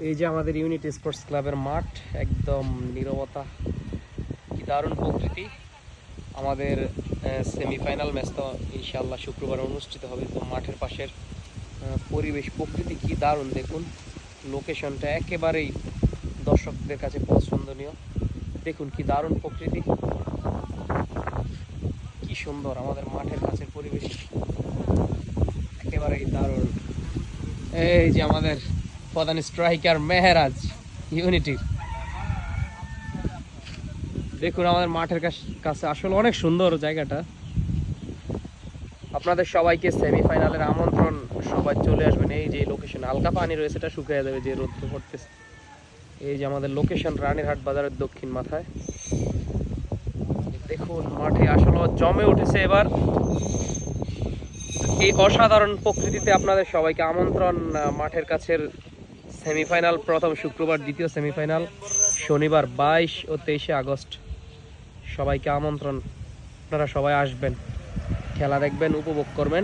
এই যে আমাদের ইউনিটি স্পোর্টস ক্লাবের মাঠ, একদম নীরবতা, কি দারুণ প্রকৃতি। আমাদের সেমিফাইনাল ম্যাচ তো ইনশাআল্লাহ শুক্রবার অনুষ্ঠিত হবে। তো মাঠের পাশের পরিবেশ প্রকৃতি কি দারুণ, দেখুন লোকেশনটা একেবারেই দর্শকদের কাছে পছন্দনীয়। দেখুন কি দারুণ প্রকৃতি, কি সুন্দর আমাদের মাঠের কাছের পরিবেশ, একেবারেই দারুণ। এই যে আমাদের প্রধান স্ট্রাইকার মেহেরাজ ইউনিটির, দেখুন আমাদের মাঠের কাছে আসলে অনেক সুন্দর জায়গাটা। আপনাদের সবাইকে সেমিফাইনালের আমন্ত্রণ, সবাই চলে আসবেন। এই যে লোকেশন, হালকা পানি রয়েছে, এটা শুকিয়ে যাবে যে রোদ পড়তেছে। এই যে আমাদের লোকেশন রানীরহাট বাজারের দক্ষিণ মাথায়। দেখুন মাঠে আসলে জমে উঠেছে এবার। এই অসাধারণ প্রকৃতিতে আপনাদের সবাইকে আমন্ত্রণ। মাঠের কাছের সেমিফাইনাল, প্রথম শুক্রবার, দ্বিতীয় সেমিফাইনাল শনিবার 22 ও 23 আগস্ট। সবাইকে আমন্ত্রণ, আপনারা সবাই আসবেন, খেলা দেখবেন, উপভোগ করবেন।